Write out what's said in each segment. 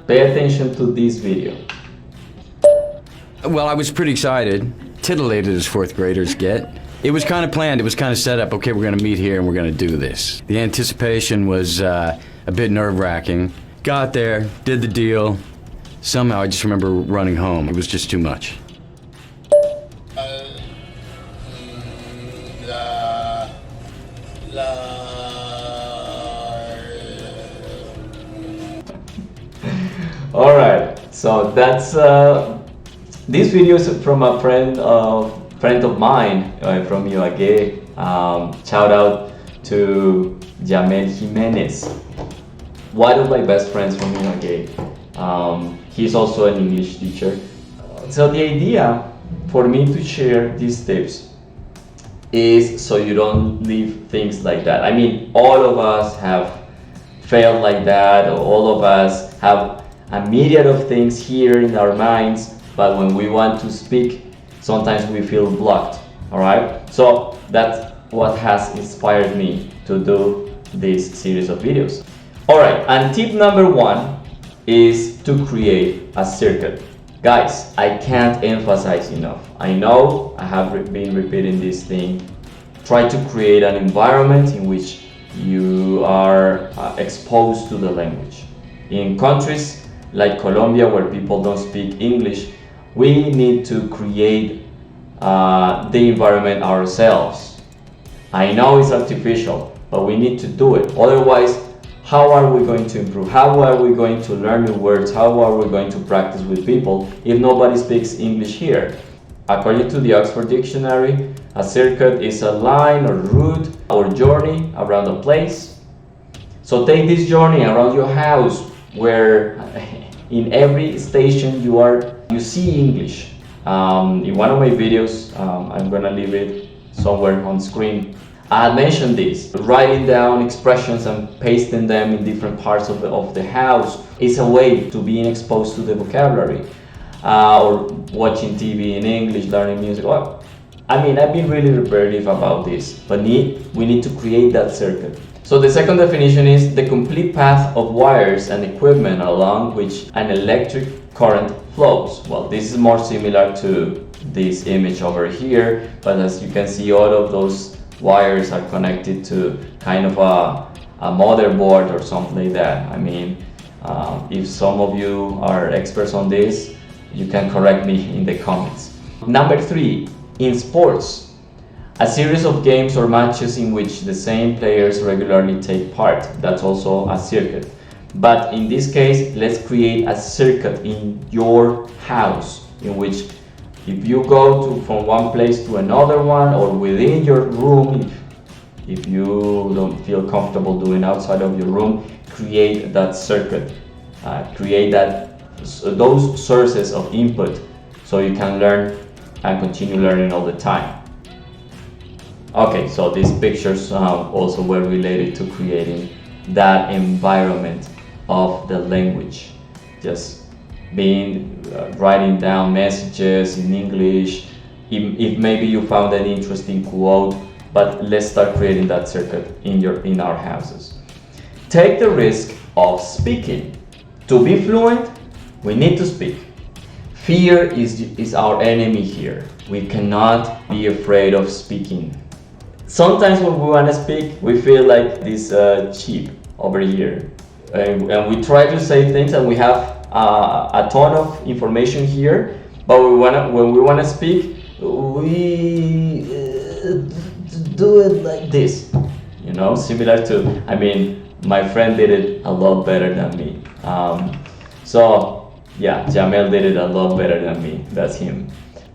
Pay attention to this video. Well, I was pretty excited, titillated as fourth graders get. It was kind of planned, it was kind of set up, okay, we're gonna meet here and we're gonna do this. The anticipation was a bit nerve-wracking. Got there, did the deal. Somehow I just remember running home. It was just too much. All right, so that's this video is from a friend of mine from Ibagué. Shout out to Jamel Jimenez, one of my best friends from Ibagué. He's also an English teacher. So the idea for me to share these tips is so you don't leave things like that. I mean, all of us have failed like that, or all of us have a myriad of things here in our minds, but when we want to speak, sometimes we feel blocked. All right, so that's what has inspired me to do this series of videos. All right, and tip number one is to create a circuit. Guys, I can't emphasize enough. I know I have been repeating this thing. Try to create an environment in which you are exposed to the language. In countries like Colombia, where people don't speak English, we need to create the environment ourselves. I know it's artificial, but we need to do it. Otherwise, how are we going to improve? How are we going to learn new words? How are we going to practice with people if nobody speaks English here? According to the Oxford Dictionary, a circuit is a line or route or journey around a place. So take this journey around your house, where in every station you see English. In one of my videos, I'm gonna leave it somewhere on screen, I had mentioned this. Writing down expressions and pasting them in different parts of the house is a way to being exposed to the vocabulary. Or watching TV in English, learning music. Well, I mean, I've been really repetitive about this, but we need to create that circuit. So the second definition is the complete path of wires and equipment along which an electric current flows. Well, this is more similar to this image over here, but as you can see, all of those wires are connected to kind of a motherboard or something like that. I mean, if some of you are experts on this, you can correct me in the comments. Number 3, in sports. A series of games or matches in which the same players regularly take part. That's also a circuit. But in this case, let's create a circuit in your house in which if you go from one place to another one, or within your room, if you don't feel comfortable doing outside of your room, create that circuit. Create those sources of input so you can learn and continue learning all the time. Okay, so these pictures also were related to creating that environment of the language. Just writing down messages in English. If maybe you found an interesting quote, but let's start creating that circuit in our houses. Take the risk of speaking. To be fluent, we need to speak. Fear is our enemy here. We cannot be afraid of speaking. Sometimes when we want to speak, we feel like this sheep over here, and we try to say things, and we have a ton of information here, but when we want to speak, we do it like this, you know, similar to, I mean, my friend did it a lot better than me. So yeah, Jamel did it a lot better than me. That's him.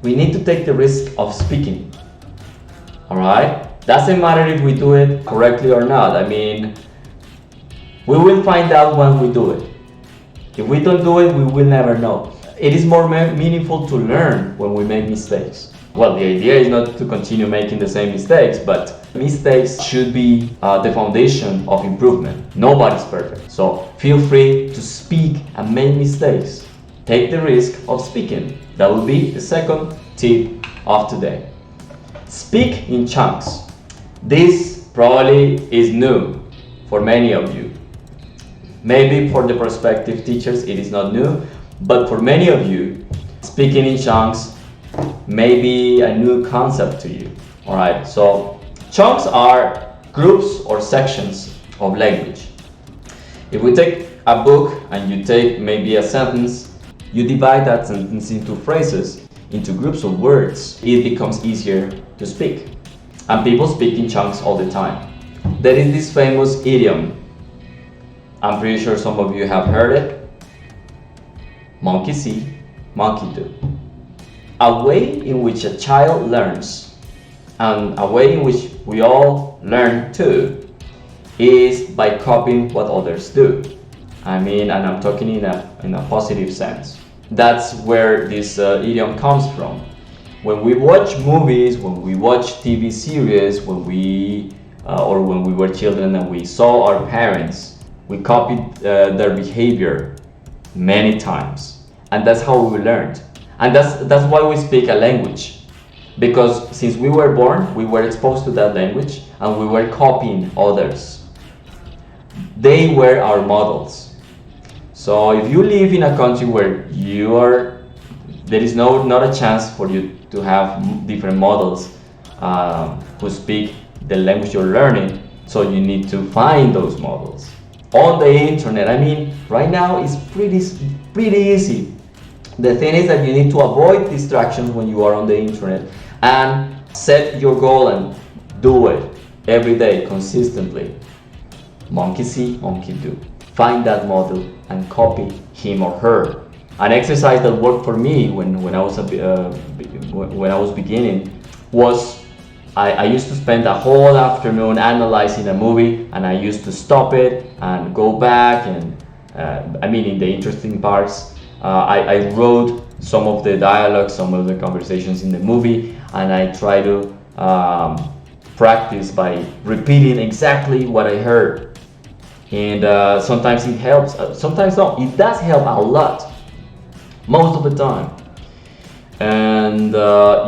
We need to take the risk of speaking. All right. Doesn't matter if we do it correctly or not. I mean, we will find out when we do it. If we don't do it, we will never know. It is more meaningful to learn when we make mistakes. Well, the idea is not to continue making the same mistakes, but mistakes should be the foundation of improvement. Nobody's perfect. So feel free to speak and make mistakes. Take the risk of speaking. That will be the second tip of today. Speak in chunks. This probably is new for many of you. Maybe for the prospective teachers it is not new, but for many of you, speaking in chunks may be a new concept to you. Alright, so chunks are groups or sections of language. If we take a book and you take maybe a sentence, you divide that sentence into phrases, into groups of words, it becomes easier to speak. And people speak in chunks all the time. There is this famous idiom, I'm pretty sure some of you have heard it. Monkey see, monkey do. A way in which a child learns, and a way in which we all learn too, is by copying what others do. I mean, and I'm talking in a positive sense. That's where this idiom comes from. When we watch movies, when we watch TV series, when we were children and we saw our parents, we copied their behavior many times, and that's how we learned. And that's why we speak a language, because since we were born, we were exposed to that language and we were copying others. They were our models. So if you live in a country where there is not a chance for you to have different models who speak the language you're learning, so you need to find those models on the internet. I mean, right now it's pretty easy. The thing is that you need to avoid distractions when you are on the internet and set your goal and do it every day consistently. Monkey see, monkey do. Find that model and copy him or her. An exercise that worked for me when I was beginning was I used to spend a whole afternoon analyzing a movie, and I used to stop it and go back and in the interesting parts, I wrote some of the dialogues, some of the conversations in the movie, and I try to practice by repeating exactly what I heard. And sometimes it helps, sometimes not. It does help a lot, most of the time. And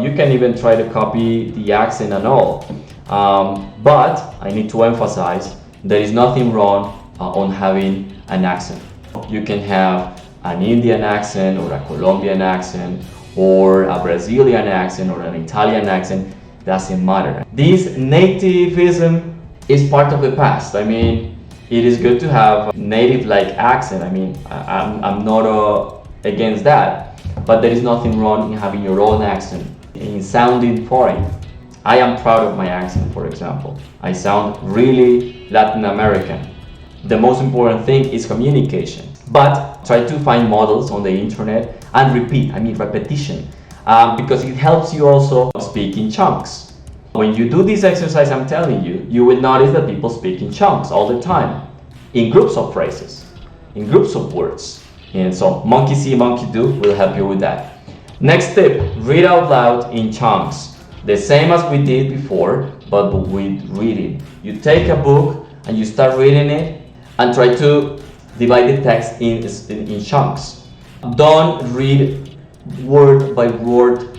you can even try to copy the accent and all. But I need to emphasize, there is nothing wrong on having an accent. You can have an Indian accent or a Colombian accent or a Brazilian accent or an Italian accent, doesn't matter. This nativism is part of the past. I mean, it is good to have native-like accent. I mean, I'm not against that. But there is nothing wrong in having your own accent, in sounding foreign. I am proud of my accent, for example. I sound really Latin American. The most important thing is communication. But try to find models on the internet and repeat, repetition, because it helps you also speak in chunks. When you do this exercise I'm telling you, you will notice that people speak in chunks all the time, in groups of phrases, in groups of words. And so monkey see, monkey do will help you with that. Next tip, read out loud in chunks. The same as we did before, but with reading. You take a book and you start reading it and try to divide the text in chunks. Don't read word by word,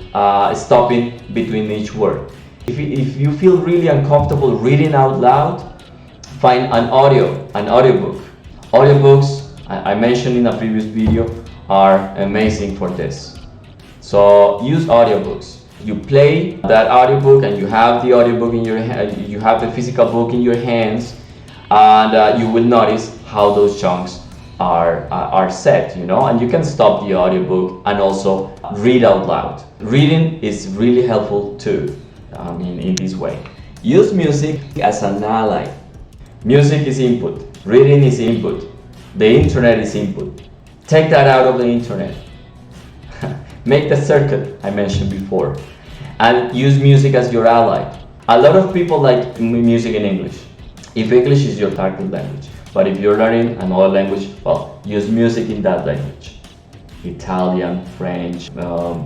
stopping between each word. If you feel really uncomfortable reading out loud, find an audiobook. Audiobooks, I mentioned in a previous video, are amazing for this. So use audiobooks. You play that audiobook and you have the audiobook in your hand, you have the physical book in your hands, and you will notice how those chunks are set, and you can stop the audiobook and also read out loud. Reading is really helpful too, in this way. Use music as an ally. Music is input, reading is input, the internet is input. Take that out of the internet. Make the circuit I mentioned before, and use music as your ally. A lot of people like music in English, if English is your target language. But if you're learning another language, well, use music in that language. Italian, French,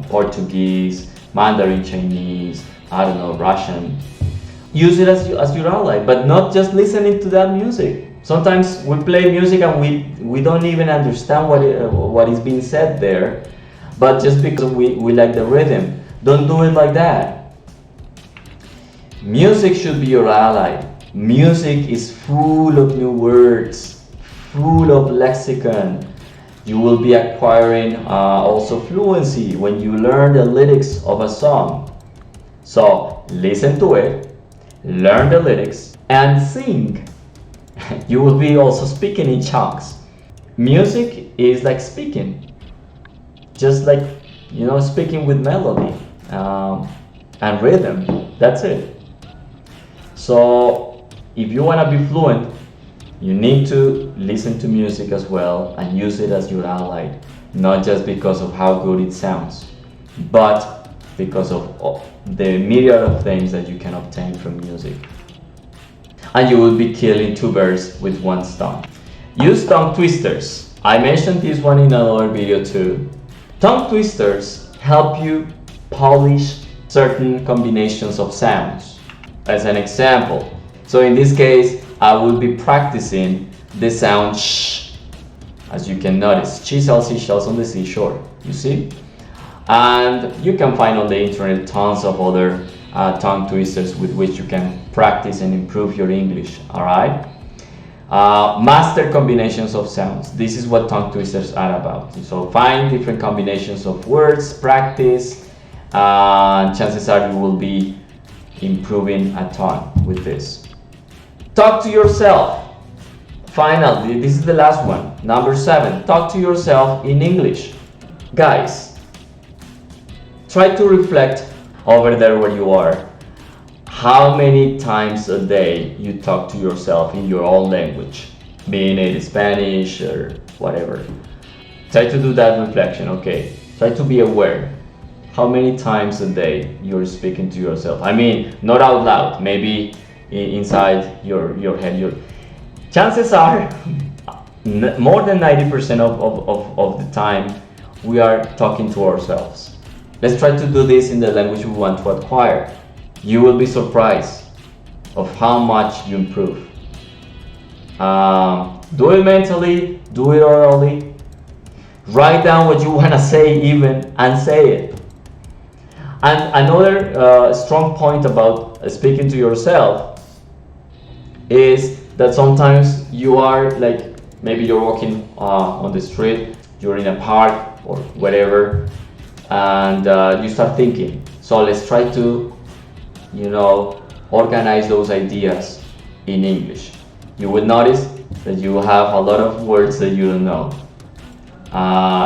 Portuguese, Mandarin Chinese, Russian. Use it as your ally, but not just listening to that music. Sometimes we play music and we don't even understand what is being said there, but just because we like the rhythm. Don't do it like that. Music should be your ally. Music is full of new words, full of lexicon. You will be acquiring also fluency when you learn the lyrics of a song. So listen to it, learn the lyrics, and sing. You will be also speaking in chunks. Music is like speaking, just like, speaking with melody and rhythm. That's it. So if you want to be fluent, you need to listen to music as well and use it as your ally, not just because of how good it sounds, but because of the myriad of things that you can obtain from music. And you will be killing two birds with one stone. Use tongue twisters. I mentioned this one in another video too. Tongue twisters help you polish certain combinations of sounds. As an example, so in this case, I will be practicing the sound sh. As you can notice, she sells seashells on the seashore, you see? And you can find on the internet tons of other tongue twisters with which you can practice and improve your English, all right? Master combinations of sounds. This is what tongue twisters are about. So find different combinations of words, practice, and chances are you will be improving a ton with this. Talk to yourself. Finally, this is the last one. Number 7, talk to yourself in English. Guys, try to reflect over there where you are. How many times a day you talk to yourself in your own language, being it Spanish or whatever. Try to do that reflection, okay? Try to be aware. How many times a day you're speaking to yourself? I mean, not out loud, maybe inside your head. Chances are, more than 90% of the time, we are talking to ourselves. Let's try to do this in the language we want to acquire. You will be surprised of how much you improve. Do it mentally, do it orally. Write down what you want to say even and say it. And another strong point about speaking to yourself is that sometimes you are like, maybe you're walking on the street, you're in a park or whatever, and you start thinking. So let's try to, organize those ideas in English. You will notice that you have a lot of words that you don't know.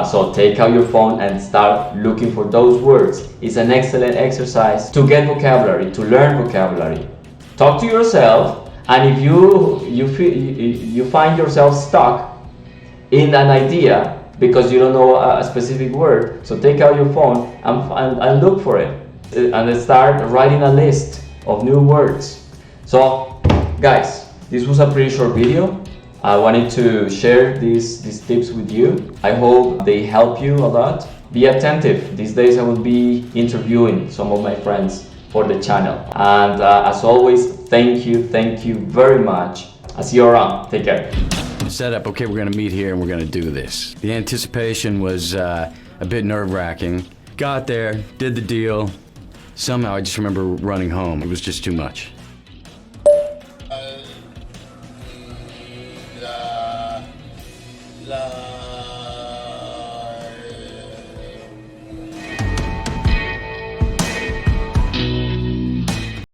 So take out your phone and start looking for those words. It's an excellent exercise to get vocabulary, to learn vocabulary. Talk to yourself, and if you find yourself stuck in an idea because you don't know a specific word, so take out your phone and look for it, and then start writing a list of new words. So guys, this was a pretty short video. I wanted to share these tips with you. I hope they help you a lot. Be attentive. These days I will be interviewing some of my friends for the channel. And as always, thank you very much. I'll see you around. Take care. Set up, okay, we're gonna meet here and we're gonna do this. The anticipation was a bit nerve-wracking. Got there, did the deal. Somehow I just remember running home. It was just too much.